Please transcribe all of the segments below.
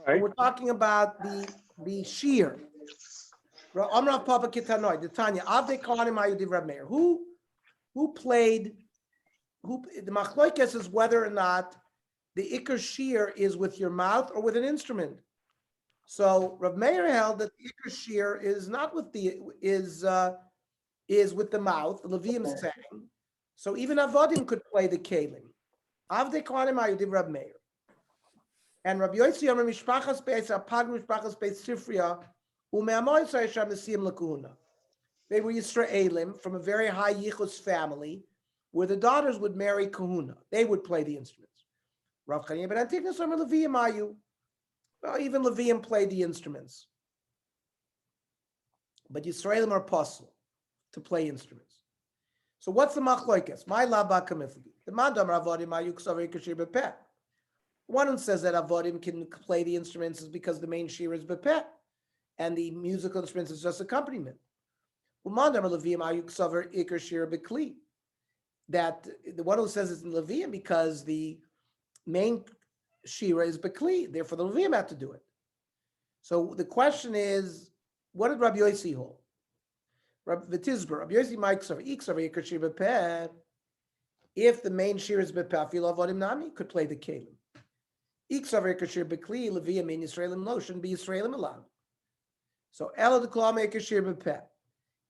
So we're talking about the shear. Amrav Papa Kitanoi, the Tanya, Avde Kohanim Ayudiv Rab Meir. Who played? The machloikes is whether or not the ikar shear is with your mouth or with an instrument. So Rav Meir held that the ikar shear is not with the is with the mouth. The Levium sang. So even avodim could play the kelim. Avde Kohanim Ayudiv Rab Meir. And Rabbi Yossi Amar Mishpachas Beis Apag Mishpachas Beis Sifria Umeamoy Sarisham Nesim Lakuna. They were Yisraelim from a very high Yichus family, where the daughters would marry Kahuna. They would play the instruments. Rav Chanina ben Antignos Amar Leviim Ayu. Well, even Leviim played the instruments, but Yisraelim are possible to play instruments. So what's the machloikes? My laba kamifli. The mandam Ravodim Ayu Ksaver Kashir Bepeh. One who says that avodim can play the instruments is because the main shir is bepeh, and the musical instruments is just accompaniment. That the one who says it's in Levium because the main shira is bekli, therefore the Levium have to do it. So the question is, what did Rabbi Yossi hold? Rabbi Yossi might iksav if the main shir is bepeh, fil avodim nami could play the kelim. Iksaver kashir bekli Levium in Yisraelim lo shouldn't be Yisraelim allowed. So ela the klam kashir bepeh.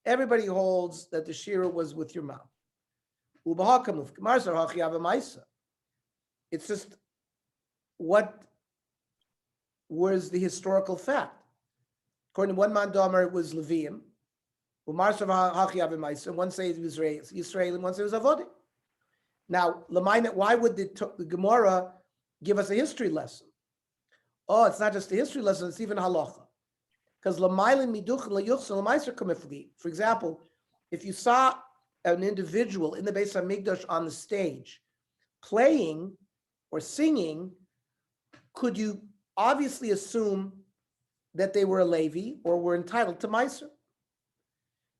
Everybody holds that the shira was with your mouth. Ubahakam marzar hachiyav ma'isa. It's just what was the historical fact. According to one man domer, it was Levium. Umarzar hachiyav ma'isa. One says it was Yisraelim, one says it was avodim. Now, why would the Gemara give us a history lesson? Oh, it's not just a history lesson, it's even halacha. Because for example, if you saw an individual in the Beis HaMikdash on the stage playing or singing, could you obviously assume that they were a Levi or were entitled to Meiser?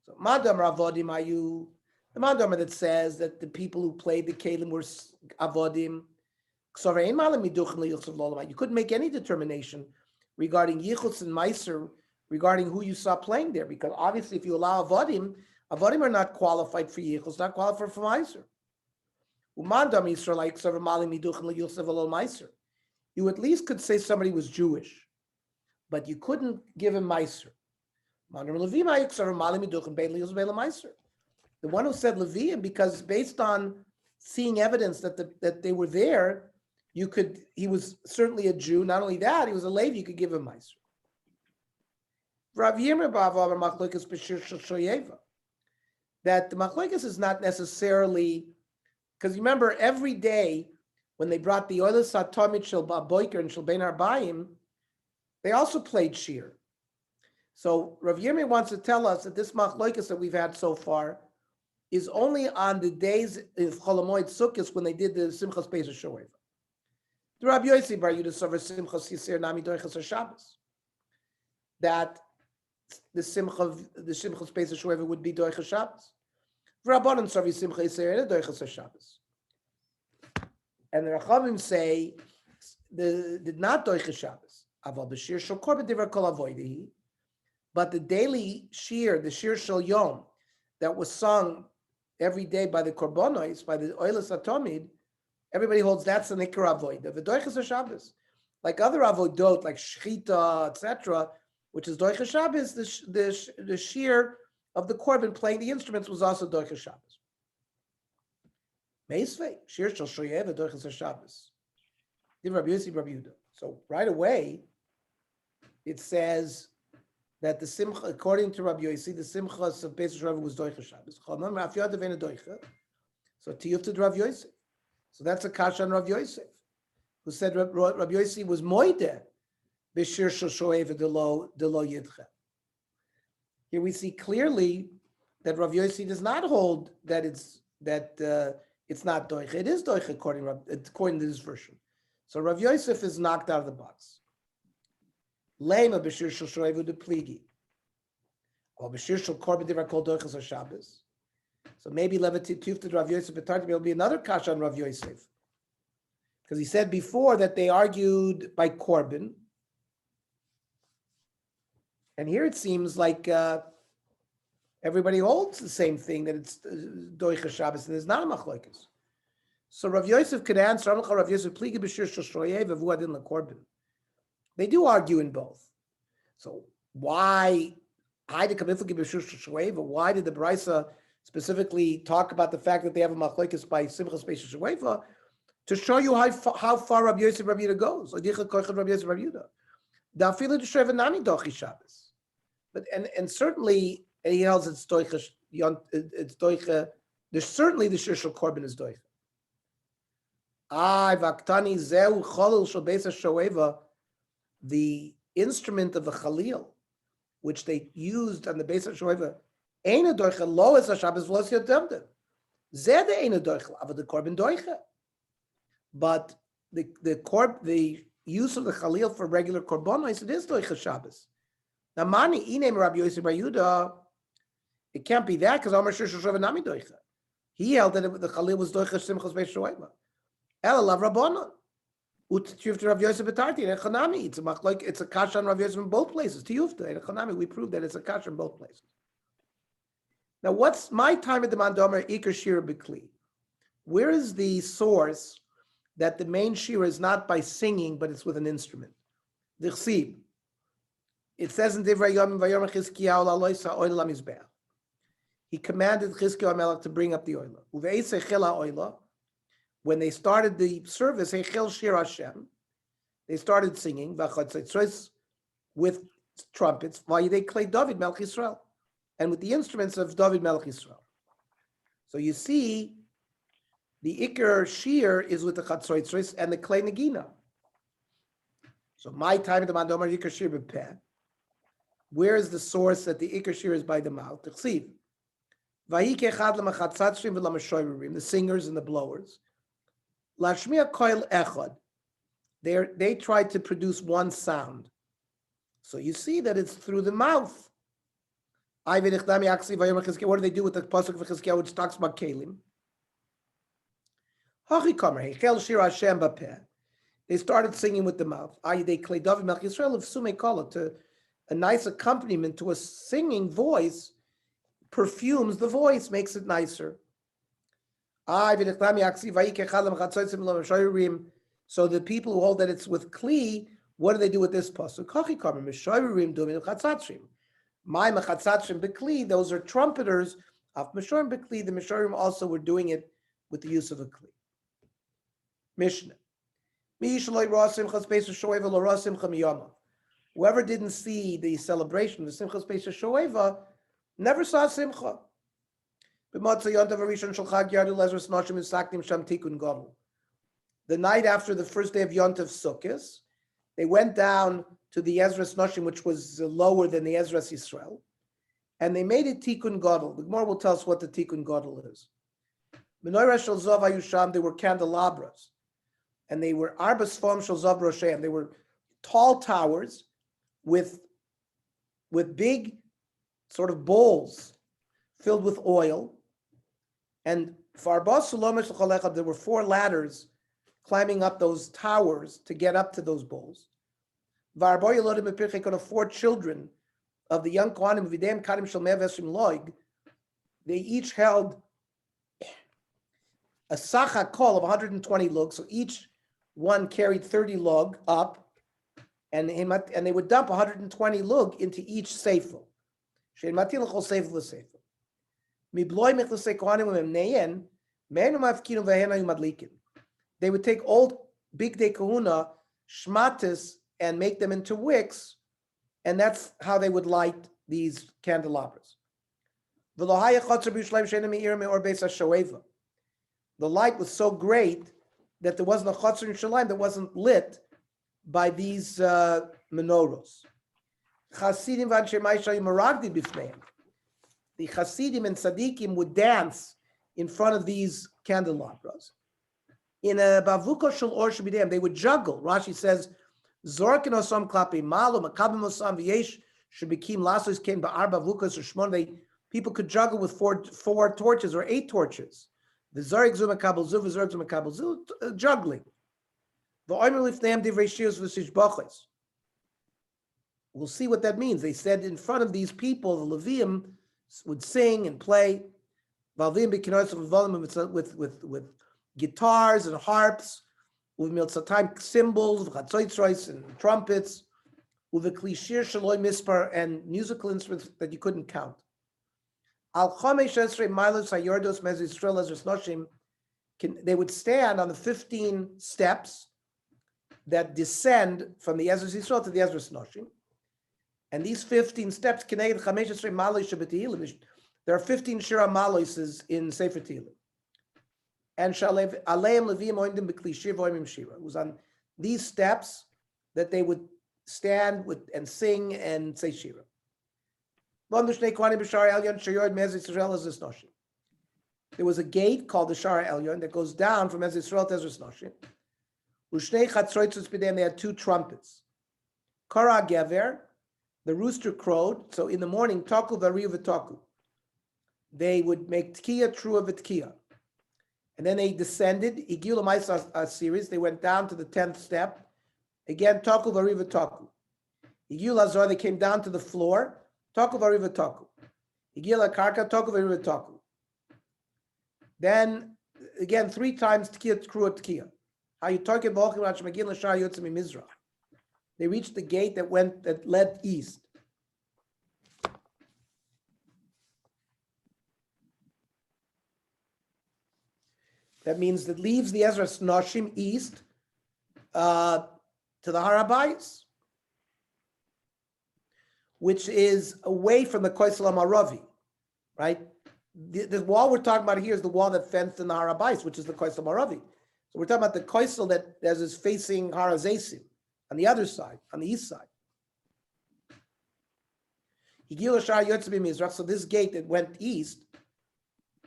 So Madam Ravodim Ayu, the Madam that says that the people who played the Kelim were Avodim. You couldn't make any determination regarding Yichus and Meiser, regarding who you saw playing there, because obviously if you allow Avodim are not qualified for Yichus, not qualified for Meiser. You at least could say somebody was Jewish, but you couldn't give him Meiser. The one who said Leviim, because based on seeing evidence that they were there, he was certainly a Jew. Not only that, he was a Levi, you could give him Meiser. That the machlokes is not necessarily, because remember, every day when they brought the Oilas Satomit Shel Boiker and Shel Ben Arbaim, they also played shir. So Rav Yirmiyah wants to tell us that this machlokes that we've had so far is only on the days of Chol Hamoed Sukkos when they did the Simchas Pesach Shoeva. The Rabbi Yossi Bar Yudah Sover Simchas Yisir Nami Doichas Shabbos. That the Simchas Pesach Shoeva would be Doichas Shabbos. Rabbanon Sover Simchas Yisir Doichas Shabbos. And the Rachamim say did not Doichas Shabbos. Aval B'Shir Shel Korban Divrei Kol Avoidehi. But the daily shir, the shir Shel Yom, that was sung every day by the Korbanos, by the Oilas Atomid, everybody holds that's an Ikar Avodah. The Doichas Shabbos, like other Avodot, like Shechita, etc., which is Doichas Shabbos, the shir of the Korban playing the instruments was also Doichas Shabbos. Meisvei, shir Shel Shoyev, Doichas Shabbos. Rabbi Yossi, Rabbi Yehuda. So right away, it says that the simcha, according to Rabbi Yossi, the simchas of Pesach Shavuot was Doicha Shabbos. So tiyufted Rabbi Yossi. So that's a kasha on Rabbi Yossi, who said Rabbi Yossi was moide b'shir shel shoev de lo yidcha. Here we see clearly that Rabbi Yossi does not hold that it's not doicha. It is doicha according to this version. So Rabbi Yosef is knocked out of the box. Lema b'shir shel shoev de pligi. Or b'shir shel korban divrei kol doichas Shabbos. So maybe Levitit Tufted Rav Yosef Betarti will be another kasha on Rav Yosef. Because he said before that they argued by Korban, And here it seems like everybody holds the same thing, that it's Doicha Shabbos, and there's not a machlokes. So Rav Yosef could answer, Rav Yosef, Pliga B'shir Shel Shroyev Avuadin LaKorban. They do argue in both. So why did the Brisa specifically talk about the fact that they have a machlokes by Simchas Beis Shuvah to show you how far Rabbi Yosef Rabbi Yehuda goes? But and certainly he holds it's doicha. It's doicha. There's certainly the shir shel korban is doicha. Vaktani zeu chalil shel beis hashoeva, the instrument of the chalil, which they used on the beis hashoeva, eina doicha lo es hashabbos v'los yotemden. Zeh the eina doicha, ava the korban doicha. But the use of the chalil for regular korbanos, it is doicha Shabbos. Now, mani inem Rabbi Yosef Bar Yehuda, it can't be that because Amar Shir Shoshev Nami doicha. He held that the chalil was doicha simchas beis shoeva. Ela lav rabbanon. Utiyufta Rabbi Yosef betarti and echanami. It's a kasha on Rabbi Yosef in both places. Tiyufta and echanami. We proved that it's a kasha in both places. Now, what's my time at the mandomer ikar shira b'kli? Where is the source that the main shira is not by singing, but it's with an instrument? The chsib. It says in Divrei Yomim Vayom Chizkiyahu la'loisa oil lamizbeach. He commanded Chizkiyahu Melech to bring up the oil. Uve'esei chila oila. When they started the service, Heichel Shir Hashem, they started singing with trumpets. Vayidei Klei David Melech Yisrael, and with the instruments of David Melech Yisrael. So you see, the Iker Shir is with the Chatzroitzris and the Klei Negina. So my time at the Mandomar Iker Shir b'peh. Where is the source that the Iker Shir is by the mouth? The singers and the blowers. Lashmiya koil echad. They tried to produce one sound. So you see that it's through the mouth. What do they do with the pasuk of Chizkiyahu, which talks about kelim? They started singing with the mouth. To a nice accompaniment to a singing voice perfumes the voice, makes it nicer. So the people who hold that it's with kli, what do they do with this pasuk? My mechatzatrim bekli, those are trumpeters of meshorim bekli. The meshorim also were doing it with the use of a kli. Mishnah. Whoever didn't see the celebration of the Simchas Beis Shoeva never saw Simcha. The night after the first day of Yontav Sukkos, they went down to the Ezras Noshim, which was lower than the Ezras Yisrael, and they made a Tikkun Gadol. The Gemara will tell us what the Tikkun Gadol is. Menorah Shel Zav Ayusham, they were candelabras, and they were Arba Sfam Shel Zav Rosheim. They were tall towers with big sort of bowls filled with oil. And for Arbas Salomesh L'Chalechad, there were 4 ladders climbing up those towers to get up to those bowls. V'arbo Yelodim Epirchei, 4 children of the young Kohanim, Videm Kadim Shel Me'ah V'Esrim Loig, they each held a sacha kol of 120 lug, so each one carried 30 lug up, and they would dump 120 lug into each sefer. They would take old big day kahuna shmatis and make them into wicks, and that's how they would light these candelabras. The light was so great that there wasn't a chotzer in Shalim that wasn't lit by these menorahs. Chasidim v'anshe ma'isha yimaragdi b'fneim. The Chasidim and Tzaddikim would dance in front of these candelabras. In a bavuko shel or shebidem, they would juggle. Rashi says, "Zorkin osam klapi malo makabim osam v'yesh shebikim lasos came ba'ar bavukas or shmon." People could juggle with four torches or 8 torches. The zarek zu makabel zu, the zarek zu makabel zu, juggling. The oimer lifneim divrei shios v'sishbachos. We'll see what that means. They said in front of these people, the Levium would sing and play, with guitars and harps, with miltzatayim cymbals, with and trumpets, with the klishir shaloi mispar and musical instruments that you couldn't count. They would stand on the 15 steps that descend from the Ezra Yisrael to the Ezra Noshim. And these 15 steps, there are 15 Shira Maloises in Sefer Tehillim. And it was on these steps that they would stand with and sing and say Shira. There was a gate called the Shara Elyon that goes down from Ezra Yisrael to Ezra Noshim. They had two trumpets. Kara Gever, the rooster crowed. So in the morning, Taku Variu V'Taku. They would make Tkiya, Trua V'Tkiya. And then they descended, Igila Maisa series. They went down to the 10th step. Again, Taku Variu V'Taku. Igila Azar, they came down to the floor. Taku Variu V'Taku. Igila Karka, Taku Variu V'Taku. Then, again, 3 times Tkiya, Trua, Tkiya. How you talk about Mizrach. They reached the gate that led east. That means that leaves the Ezra Noshim east to the Harabayis, which is away from the Koisel Maravi, right? The wall we're talking about here is the wall that fenced in the Harabayis, which is the Koisel Maravi. So we're talking about the Koisel that is facing Har Hazesim on the other side, on the east side. So this gate that went east,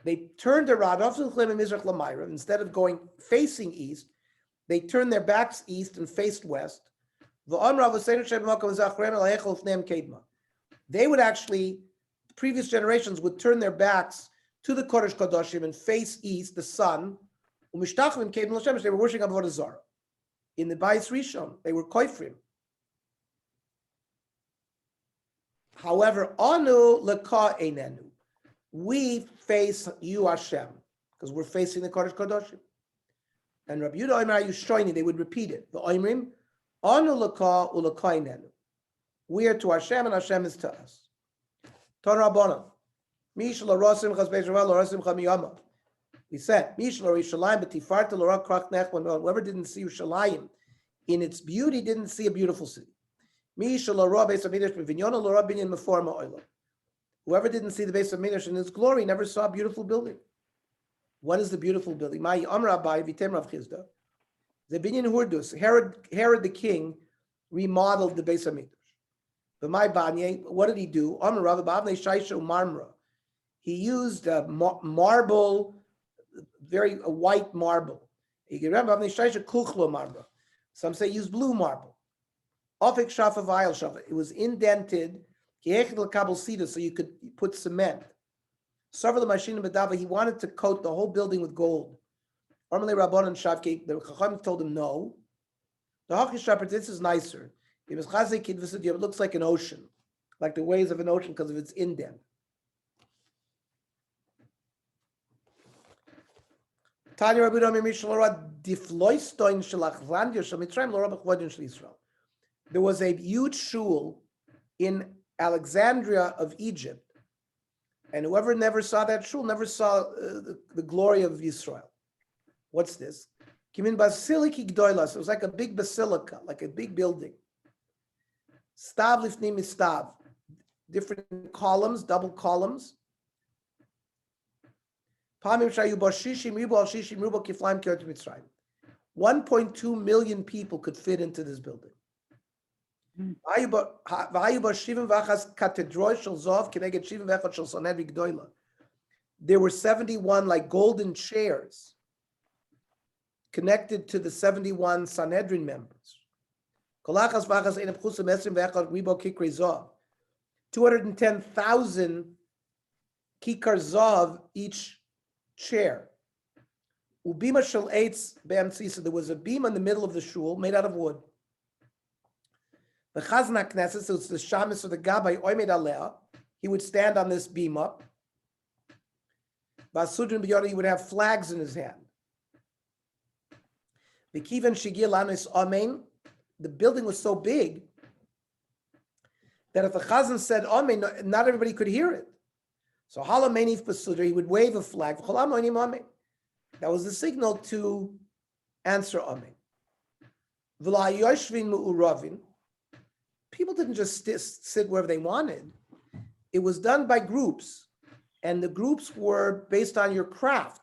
they turned around, instead of going facing east, they turned their backs east and faced west. They would actually, previous generations would turn their backs to the Kodesh Kodashim and face east, the sun. They were worshiping Avodah Zarah. In the Bayis Rishon, they were koifrim. However, anu leka einenu, we face you, Hashem, because we're facing the Kodesh Kodashim. And Rabbi Yehuda Omer Yushoini, they would repeat it. The Oimrim, anu leka uleka einenu. We are to Hashem, and Hashem is to us. Ton Rabbanan, Mish l'rosim chas beis Rav l'rosim chamiyama. We said, whoever didn't see Yerushalayim in its beauty didn't see a beautiful city. Whoever didn't see the base of Midrash in its glory never saw a beautiful building. What is the beautiful building? Herod the king remodeled the base of Midrash. What did he do? He used marble, very white marble. Some say use blue marble. It was indented so you could put cement. He wanted to coat the whole building with gold. The Chacham told him no. This is nicer. It looks like an ocean, like the waves of an ocean because of its indent. There was a huge shul in Alexandria of Egypt, and whoever never saw that shul never saw the glory of Yisrael. What's this? It was like a big basilica, like a big building. Stav lifnim stav, different columns, double columns. 1.2 million people could fit into this building. There were 71 like golden chairs connected to the 71 Sanhedrin members. 210,000 kikar zav each chair. Ubima shel eitz be'amtzisa. There was a beam in the middle of the shul made out of wood. The Chazan Knesset, so it's the Shamis or the Gabbai Oimed Alea. He would stand on this beam up. Basudrin B'Yoda, he would have flags in his hand. The Kivan Shigil Anis Amen. The building was so big that if the Chazan said Amen, not everybody could hear it. So Halamenif Basudr, he would wave a flag. That was the signal to answer Amen. People didn't just sit wherever they wanted. It was done by groups, and the groups were based on your craft.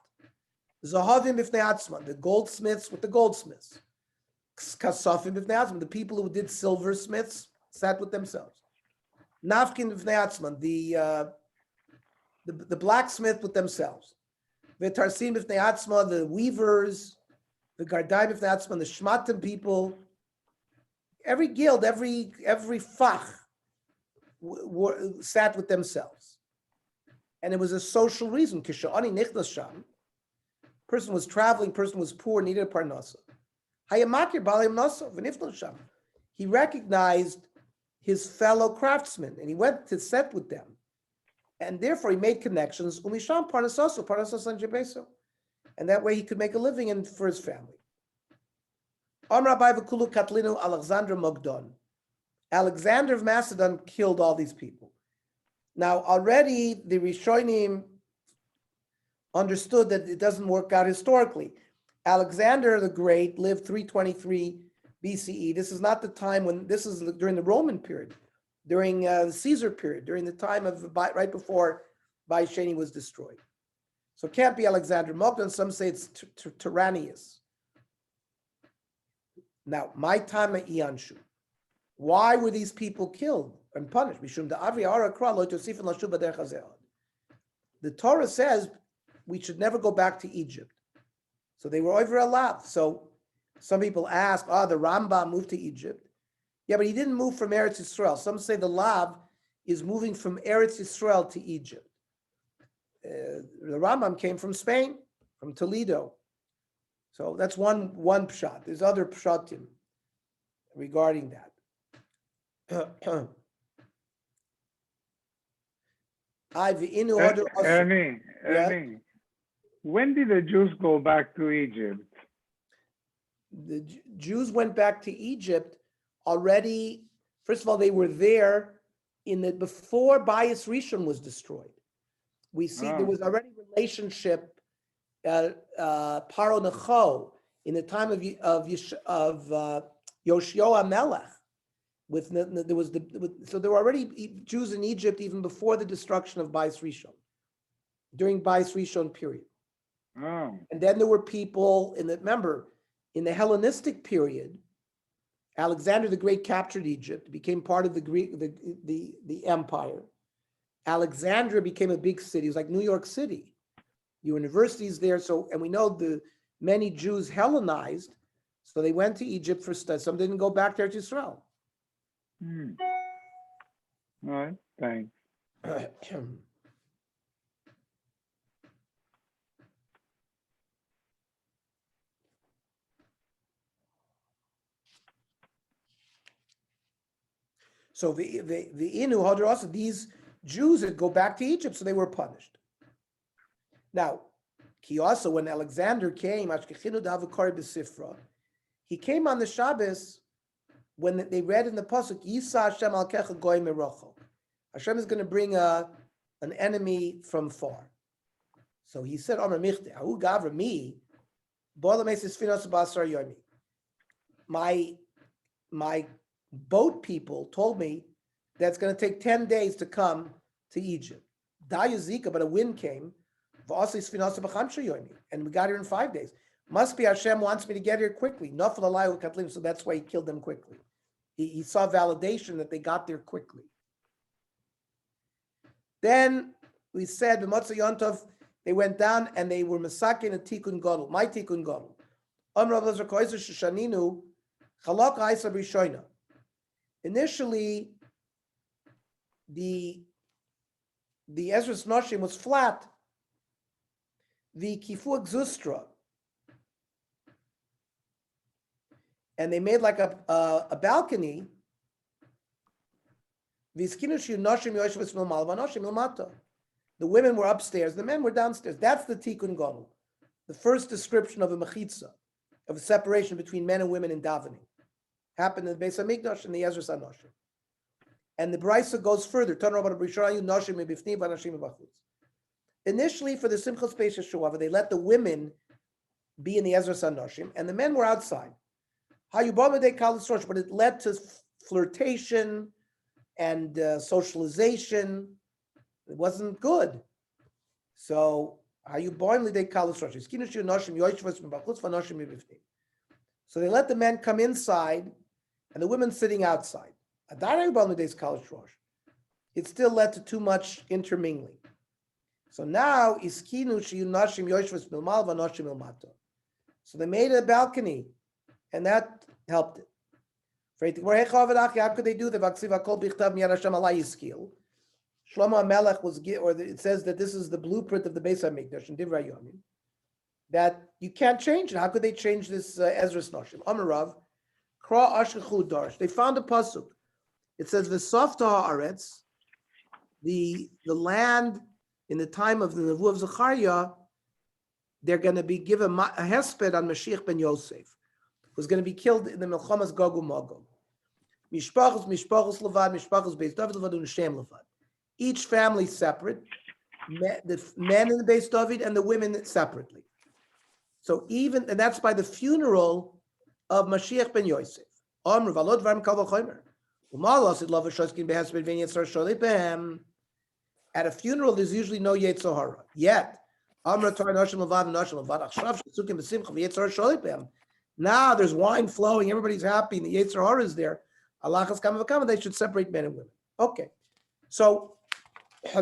Zahavim b'fnei atzma, the goldsmiths with the goldsmiths. Kasafim b'fnei atzma, the people who did silversmiths sat with themselves. Nafkin b'fnei atzma, the blacksmith with themselves. V'tarsim b'fnei atzma, the weavers. The Gardai b'fnei atzma, the Shmatim people. Every guild, every fach sat with themselves. And it was a social reason. Kisha'ani nichnas sham. Person was traveling, person was poor, needed a parnasa. Hayamakir b'alim nasa v'nifnas sham. He recognized his fellow craftsmen and he went to set with them. And therefore he made connections. Umisham parnasaso, parnasasan jebeso. And that way he could make a living and for his family. Alexander of Macedon killed all these people. Now already the Rishonim understood that it doesn't work out historically. Alexander the Great lived 323 BCE. This is not the time when, this is during the Roman period, during the Caesar period, during the time of, right before Baisheni was destroyed. So it can't be Alexander Magdon. Some say it's Tyrannius. Now, my time at Ianshu. Why were these people killed and punished? The Torah says we should never go back to Egypt. So they were over a lav. So some people ask, the Rambam moved to Egypt. Yeah, but he didn't move from Eretz Yisrael. Some say the lav is moving from Eretz Yisrael to Egypt. The Rambam came from Spain, from Toledo. So that's one pshat. There's other pshatim regarding that. Ernie, when did the Jews go back to Egypt? The Jews went back to Egypt already. First of all, they were there before Bayis Rishon was destroyed. We see there was already relationship. Paro Necho in the time of Yoshio Melech, so there were already Jews in Egypt even before the destruction of Bais Rishon, during Bais Rishon period. And then there were people in the Hellenistic period. Alexander the Great captured Egypt, became part of the Greek the empire. Alexandria became a big city. It was like New York City. Universities there, and we know the many Jews Hellenized, so they went to Egypt for study. Some didn't go back there to Israel. All right, thanks. So the Inu Hadar also, these Jews that go back to Egypt, so they were punished. Now, he also, when Alexander came, he came on the Shabbos when they read in the pasuk, Yisa Hashem al kecha goy merocho. Hashem is going to bring an enemy from far. So he said, Omer michte, ahu gavra mi, my boat people told me that it's going to take 10 days to come to Egypt. But a wind came, and we got here in 5 days. Must be Hashem wants me to get here quickly. So that's why he killed them quickly. He saw validation that they got there quickly. Then we said, B'motzei Yontov, they went down and they were masakin and tikkun gadol. My tikkun gadol. Initially, the Ezra's Noshim was flat. The Kifu Exustra. And they made like a balcony, The women were upstairs, the men were downstairs. That's the tikkun gadol, the first description of a mechitza, of a separation between men and women in davening. Happened in the Beis Hamikdash and the Ezras HaNoshim. And the Brisa goes further. Initially, for the Simchas Beis Yeshuava, they let the women be in the Ezras HaNoshim, and the men were outside. But it led to flirtation and socialization. It wasn't good. So so they let the men come inside and the women sitting outside. It still led to too much intermingling. So now so they made a balcony, and that helped it. How could they do that? Shlomo HaMelech or it says that this is the blueprint of the Beis HaMikdash in Divrei Yomi, that you can't change it. How could they change this Ezras Noshim? Amarav, Kra Ashkechu Darsh. They found a pasuk. It says V'softa haaretz, the land in the time of the Nevuah of Zechariah, they're going to be given a hesped on Mashiach ben Yosef, who's going to be killed in the Milchamas Gog uMagog. Mishpachos Levad, Mishpachos Beis David Levad, and Shem Levad. Each family separate, the men in the Beis David and the women separately. So and that's by the funeral of Mashiach ben Yosef. At a funeral, there's usually no Yetzer Hara. Yet, now there's wine flowing, everybody's happy, and the Yetzer Hara is there. They should separate men and women. Okay, so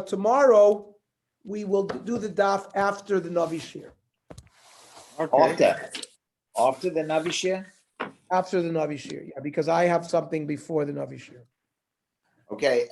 tomorrow we will do the daf after the Navi Shir. Okay. After the Navi Shir? After the Navi Shir, yeah, because I have something before the Navi Shir. Okay.